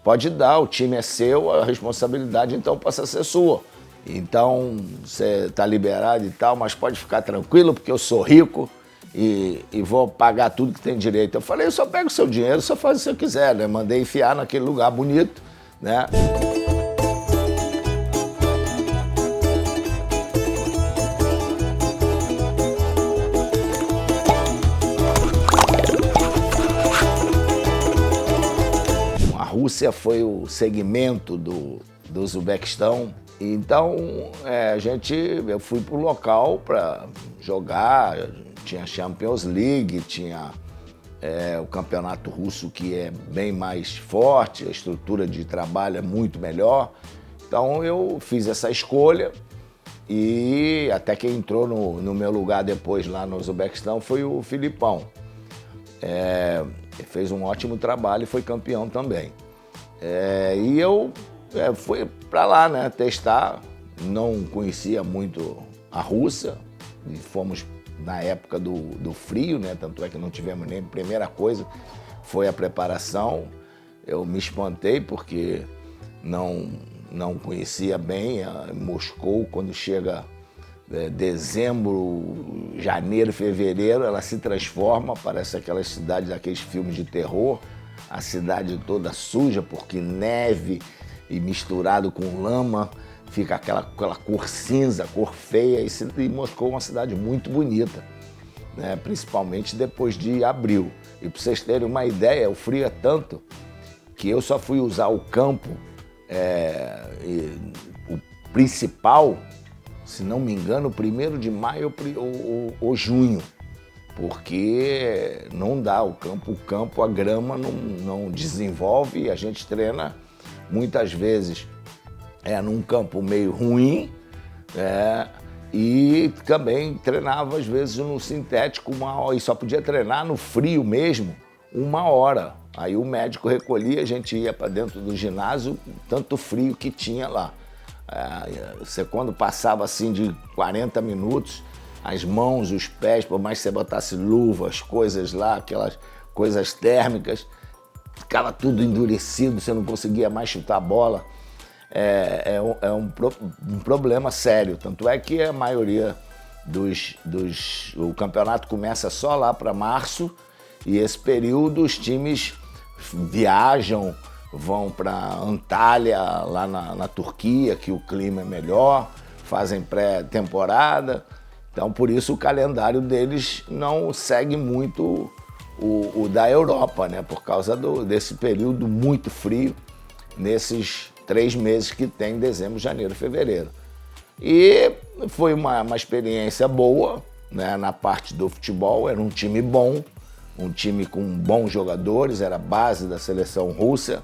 pode dar, o time é seu, a responsabilidade então passa a ser sua. Então, você está liberado e tal, mas pode ficar tranquilo, porque eu sou rico e vou pagar tudo que tem direito. Eu falei, eu só pego o seu dinheiro, só faz o que você quiser, né? Mandei enfiar naquele lugar bonito, né? A Rússia foi o segmento do Uzbequistão. Então, eu fui para o local para jogar, tinha Champions League, tinha o campeonato russo que é bem mais forte, a estrutura de trabalho é muito melhor. Então eu fiz essa escolha e até quem entrou no meu lugar depois lá no Uzbequistão foi o Filipão. Ele fez um ótimo trabalho e foi campeão também. E eu fui para lá, né, testar, não conhecia muito a Rússia, e fomos na época do frio, né, tanto é que não tivemos nem primeira coisa, foi a preparação. Eu me espantei porque não conhecia bem Moscou. Quando chega dezembro, janeiro, fevereiro, ela se transforma, parece aquelas cidades, aqueles filmes de terror, a cidade toda suja porque neve e misturado com lama, fica aquela cor cinza, cor feia, e Moscou é uma cidade muito bonita, né? Principalmente depois de abril. E para vocês terem uma ideia, o frio é tanto que eu só fui usar o campo, o principal, se não me engano, 1º de maio ou junho, porque não dá o campo, a grama não desenvolve, e a gente treina muitas vezes num campo meio ruim, e também treinava às vezes no sintético 1 hora, e só podia treinar no frio mesmo 1 hora. Aí o médico recolhia, a gente ia para dentro do ginásio, tanto frio que tinha lá. Você quando passava assim de 40 minutos, as mãos, os pés, por mais que você botasse luvas, coisas lá, aquelas coisas térmicas, ficava tudo endurecido, você não conseguia mais chutar a bola. Um problema sério, tanto é que a maioria o campeonato começa só lá para março, e esse período os times viajam, vão para Antália, lá na Turquia, que o clima é melhor, fazem pré-temporada. Então, por isso o calendário deles não segue muito o da Europa, né? Por causa desse período muito frio, nesses 3 meses que tem, dezembro, janeiro, fevereiro. E foi uma experiência boa, né? Na parte do futebol, era um time bom, um time com bons jogadores, era a base da seleção russa.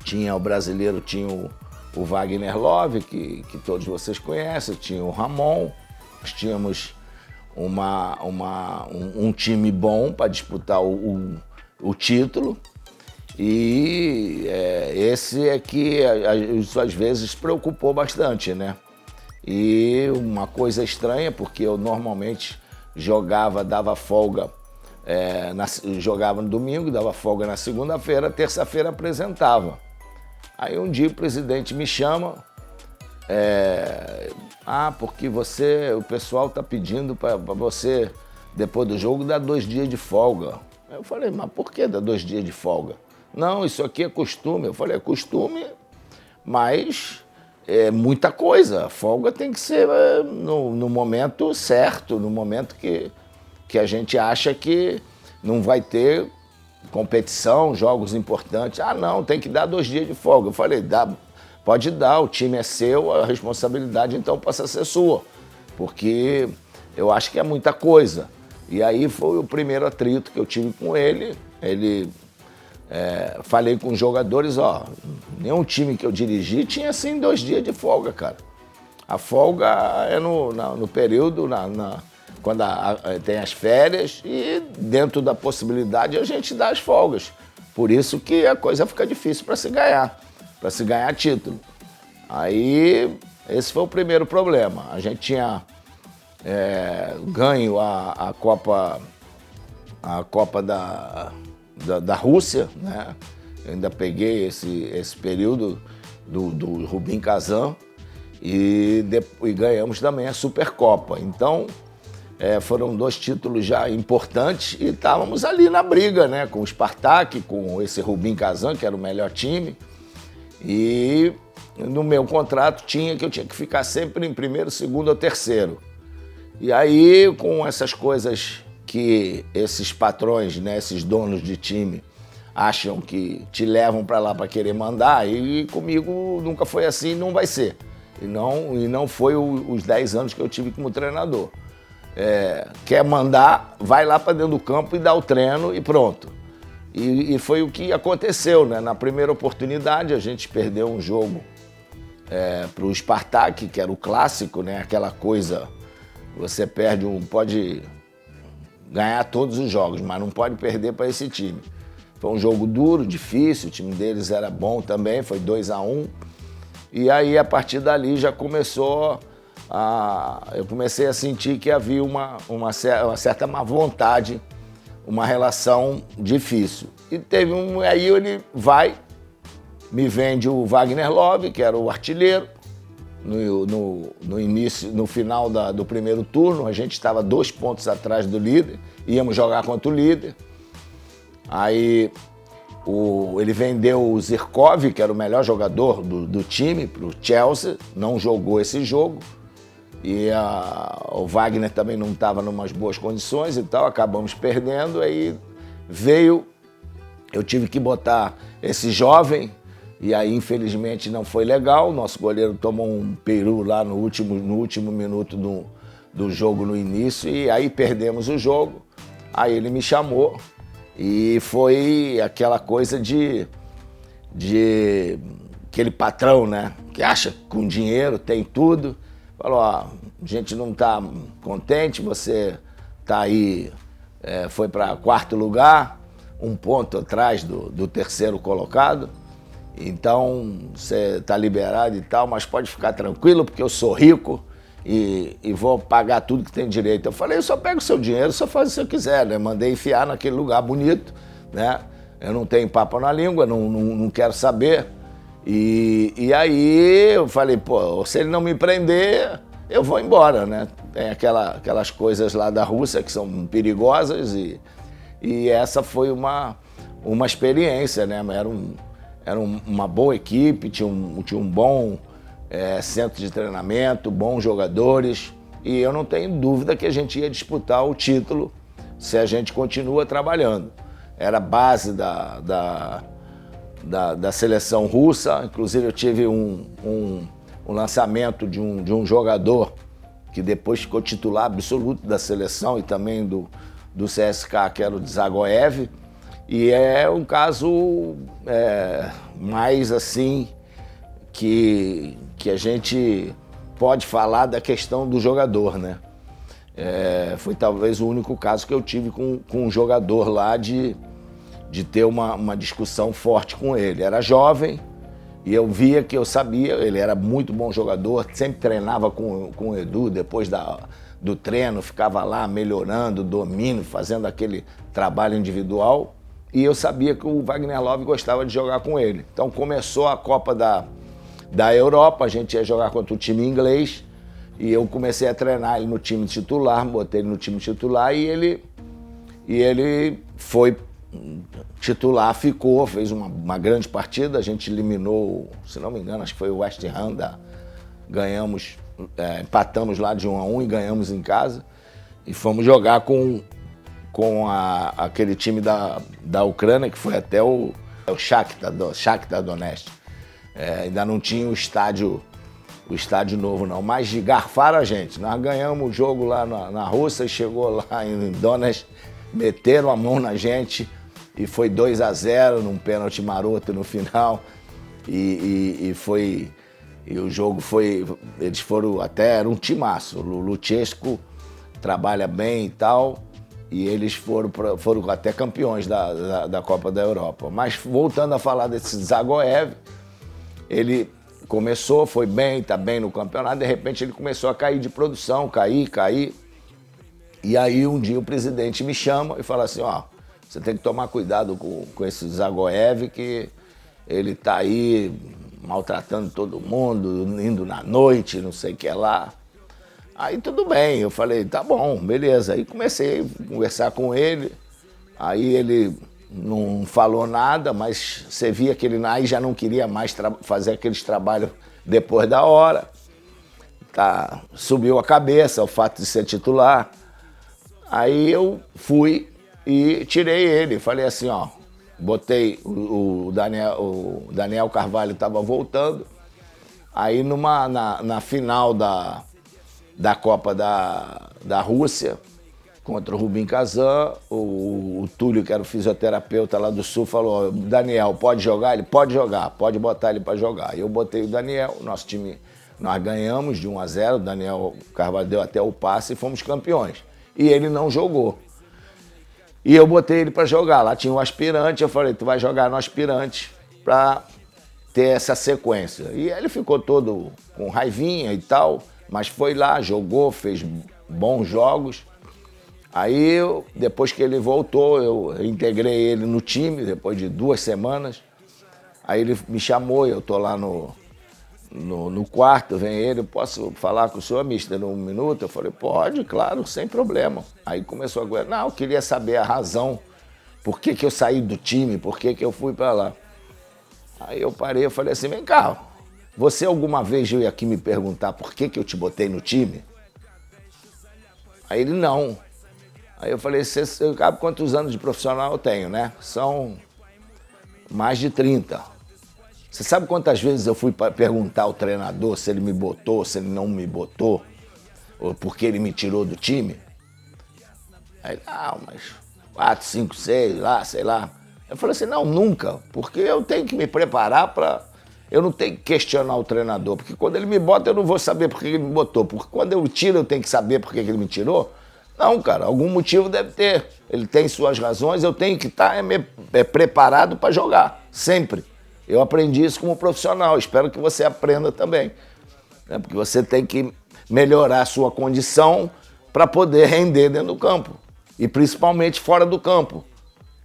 Tinha o brasileiro, tinha o Wagner Love, que todos vocês conhecem, tinha o Ramon. Nós tínhamos um time bom para disputar o título, e esse é que isso às vezes preocupou bastante, né? E uma coisa estranha, porque eu normalmente dava folga, jogava no domingo, dava folga na segunda-feira, terça-feira apresentava. Aí um dia o presidente me chama, porque o pessoal está pedindo para você, depois do jogo, dar 2 dias de folga. Eu falei, mas por que dar 2 dias de folga? Não, isso aqui é costume. Eu falei, é costume, mas é muita coisa. A folga tem que ser no momento certo, no momento que a gente acha que não vai ter competição, jogos importantes. Não, tem que dar 2 dias de folga. Eu falei, pode dar, o time é seu, a responsabilidade então passa a ser sua, porque eu acho que é muita coisa. E aí foi o primeiro atrito que eu tive com ele. Falei com os jogadores, nenhum time que eu dirigi tinha assim 2 dias de folga, cara. A folga é no período, quando tem as férias, e dentro da possibilidade a gente dá as folgas. Por isso que a coisa fica difícil para se ganhar título. Aí esse foi o primeiro problema. A gente tinha ganho a Copa da Rússia, né? Eu ainda peguei esse período do Rubim Kazan e ganhamos também a Supercopa. Então, foram 2 títulos já importantes e estávamos ali na briga, né? Com o Spartak, com esse Rubim Kazan, que era o melhor time. E no meu contrato que eu tinha que ficar sempre em primeiro, segundo ou terceiro. E aí, com essas coisas que esses patrões, né, esses donos de time, acham que te levam para lá para querer mandar, e comigo nunca foi assim, não vai ser. E não foi os 10 anos que eu tive como treinador. Quer mandar, vai lá para dentro do campo e dá o treino e pronto. E foi o que aconteceu, né? Na primeira oportunidade, a gente perdeu um jogo para o Spartak, que era o clássico, né? Aquela coisa, você pode ganhar todos os jogos, mas não pode perder para esse time. Foi um jogo duro, difícil, o time deles era bom também, foi 2-1. E aí, a partir dali, já eu comecei a sentir que havia uma certa má vontade, uma relação difícil. E aí ele me vende o Wagner Love, que era o artilheiro, no final do primeiro turno. A gente estava 2 pontos atrás do líder, íamos jogar contra o líder. Aí ele vendeu o Zirkov, que era o melhor jogador do time, para o Chelsea, não jogou esse jogo. E o Wagner também não estava em umas boas condições e tal, acabamos perdendo. Aí eu tive que botar esse jovem, e aí infelizmente não foi legal. Nosso goleiro tomou um peru lá no último minuto do jogo, no início, e aí perdemos o jogo. Aí ele me chamou e foi aquela coisa de aquele patrão, né, que acha que com dinheiro tem tudo. Falou, a gente não está contente, você está aí, foi para 4º lugar, 1 ponto atrás do terceiro colocado, então você está liberado e tal, mas pode ficar tranquilo, porque eu sou rico e vou pagar tudo que tem direito. Eu falei, eu só pego o seu dinheiro, só faz o que você quiser, né? Mandei enfiar naquele lugar bonito, né? Eu não tenho papo na língua, não quero saber. E aí eu falei, pô, se ele não me prender, eu vou embora, né? Tem aquelas coisas lá da Rússia que são perigosas e essa foi uma experiência, né? Era uma boa equipe, tinha um bom centro de treinamento, bons jogadores, e eu não tenho dúvida que a gente ia disputar o título se a gente continua trabalhando. Era a base da seleção russa. Inclusive eu tive um lançamento de um jogador que depois ficou titular absoluto da seleção e também do CSKA, que era o Dzagoev. E é um caso mais assim que a gente pode falar da questão do jogador, né? Foi talvez o único caso que eu tive com um jogador lá de ter uma discussão forte com ele. Era jovem e eu via que eu sabia, ele era muito bom jogador, sempre treinava com o Edu, depois do treino ficava lá melhorando, domínio, fazendo aquele trabalho individual, e eu sabia que o Wagner Love gostava de jogar com ele. Então começou a Copa da Europa, a gente ia jogar contra o time inglês, e eu comecei a treinar ele no time titular, botei ele no time titular e ele foi titular, ficou, fez uma grande partida. A gente eliminou, se não me engano, acho que foi o West Ham, ganhamos, empatamos lá de 1-1 e ganhamos em casa. E fomos jogar com aquele time da Ucrânia, que foi até o Shakhtar Donetsk. Ainda não tinha o estádio novo não, mas garfaram a gente. Nós ganhamos o jogo lá na Rússia e chegou lá em Donetsk, meteram a mão na gente e foi 2-0 num pênalti maroto no final. E o jogo foi, eles foram até, era um timaço. O Luchescu trabalha bem e tal, e eles foram até campeões da Copa da Europa. Mas voltando a falar desse Dzagoev, ele começou, foi bem, tá bem no campeonato, de repente ele começou a cair de produção, cair. E aí um dia o presidente me chama e fala assim, ó, você tem que tomar cuidado com esse Dzagoev, que ele tá aí maltratando todo mundo, indo na noite, não sei o que lá. Aí tudo bem, eu falei, tá bom, beleza. Aí comecei a conversar com ele, aí ele não falou nada, mas você via que ele aí já não queria mais fazer aqueles trabalhos depois da hora. Tá, subiu a cabeça o fato de ser titular. Aí eu fui e tirei ele, falei assim, ó, botei o Daniel Carvalho estava voltando, aí na final da Copa da Rússia, contra o Rubim Kazan, o Túlio, que era o fisioterapeuta lá do Sul, falou, Daniel, pode jogar? Ele pode jogar, pode botar ele para jogar. E eu botei o Daniel, nosso time, nós ganhamos de 1-0, o Daniel Carvalho deu até o passe e fomos campeões. E ele não jogou. E eu botei ele para jogar, lá tinha um aspirante, eu falei, tu vai jogar no aspirante para ter essa sequência. E ele ficou todo com raivinha e tal, mas foi lá, jogou, fez bons jogos. Aí, depois que ele voltou, eu integrei ele no time, depois de 2 semanas. Aí ele me chamou, eu tô lá no quarto, vem ele, posso falar com o senhor, mister, um minuto? Eu falei, pode, claro, sem problema. Aí começou a... Não, eu queria saber a razão, por que eu saí do time, por que eu fui para lá. Aí eu parei, eu falei assim, vem cá, você alguma vez veio aqui me perguntar por que eu te botei no time? Aí ele, não. Aí eu falei, você sabe quantos anos de profissional eu tenho, né? São mais de 30. Você sabe quantas vezes eu fui para perguntar ao treinador se ele me botou, se ele não me botou, ou porque ele me tirou do time? Aí ele, mas 4, 5, 6, lá, sei lá. Eu falei assim, não, nunca, porque eu tenho que me preparar para... Eu não tenho que questionar o treinador, porque quando ele me bota eu não vou saber por que ele me botou, porque quando eu tiro eu tenho que saber por que ele me tirou. Não, cara, algum motivo deve ter. Ele tem suas razões, eu tenho que estar preparado para jogar, sempre. Eu aprendi isso como profissional, espero que você aprenda também. Né? Porque você tem que melhorar a sua condição para poder render dentro do campo. E principalmente fora do campo.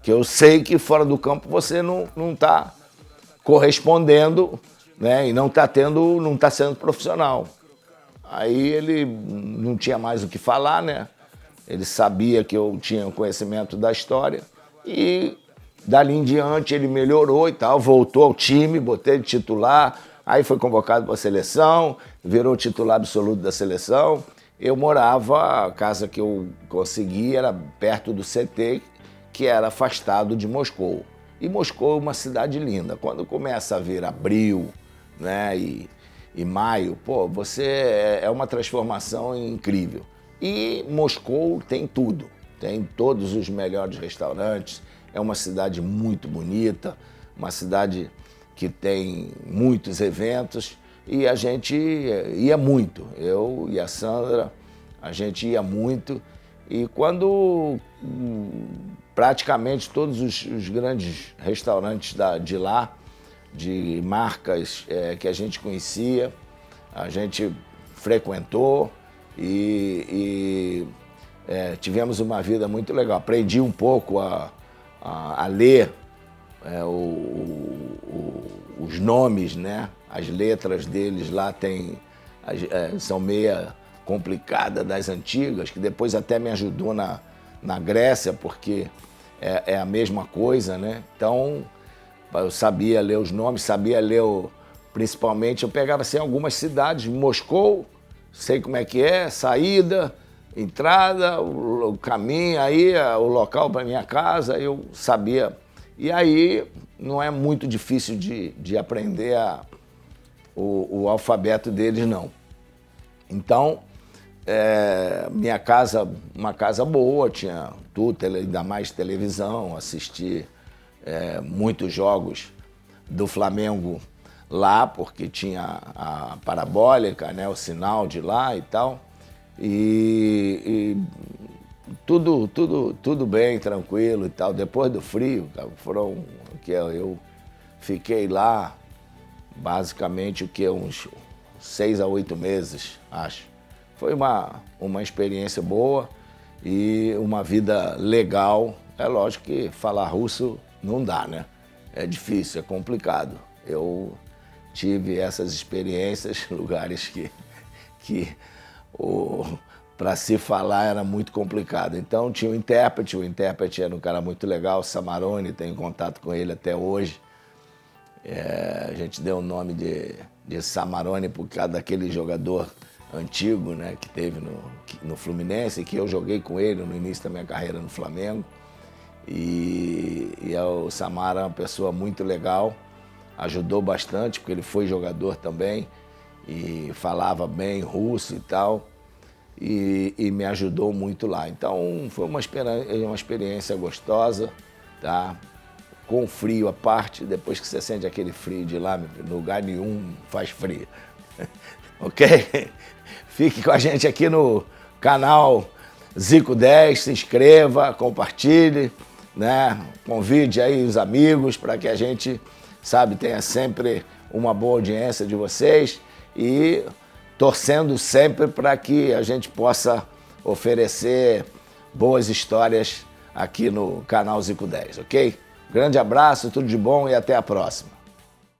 Que eu sei que fora do campo você não está correspondendo, né? E não está sendo profissional. Aí ele não tinha mais o que falar, né? Ele sabia que eu tinha conhecimento da história e dali em diante ele melhorou e tal, voltou ao time, botei ele titular, aí foi convocado para a seleção, virou titular absoluto da seleção. Eu morava, a casa que eu consegui era perto do CT, que era afastado de Moscou. E Moscou é uma cidade linda. Quando começa a vir abril, né, e maio, pô, é uma transformação incrível. E Moscou tem tudo, tem todos os melhores restaurantes, é uma cidade muito bonita, uma cidade que tem muitos eventos e a gente ia muito, eu e a Sandra, a gente ia muito e quando praticamente todos os grandes restaurantes de lá, de marcas que a gente conhecia, a gente frequentou, e tivemos uma vida muito legal. Aprendi um pouco a ler os nomes, né? As letras deles lá são meia complicadas das antigas, que depois até me ajudou na Grécia, porque é a mesma coisa, né? Então, eu sabia ler os nomes, sabia ler, principalmente, eu pegava assim, algumas cidades, Moscou, sei como é que é, saída, entrada, o caminho, aí o local para minha casa, eu sabia. E aí não é muito difícil de aprender o alfabeto deles, não. Então, minha casa, uma casa boa, tinha tudo, ainda mais televisão, assisti muitos jogos do Flamengo lá, porque tinha a parabólica, né, o sinal de lá e tal. E tudo bem, tranquilo e tal. Depois do frio, que eu fiquei lá basicamente uns 6 a 8 meses, acho. Foi uma experiência boa e uma vida legal. É lógico que falar russo não dá, né? é difícil, é complicado. Eu tive essas experiências, lugares que para se falar era muito complicado. Então tinha o intérprete era um cara muito legal, Samarone, tenho contato com ele até hoje. A gente deu o nome de Samarone por causa daquele jogador antigo, né, que teve no Fluminense, que eu joguei com ele no início da minha carreira no Flamengo. E o Samara é uma pessoa muito legal, ajudou bastante, porque ele foi jogador também e falava bem russo e tal, e me ajudou muito lá. Então foi uma experiência gostosa, tá? Com frio à parte, depois que você sente aquele frio de lá, lugar nenhum faz frio. Ok? Fique com a gente aqui no canal Zico 10, se inscreva, compartilhe, né? Convide aí os amigos para que a gente, sabe, tenha sempre uma boa audiência de vocês e torcendo sempre para que a gente possa oferecer boas histórias aqui no canal Zico 10, ok? Grande abraço, tudo de bom e até a próxima.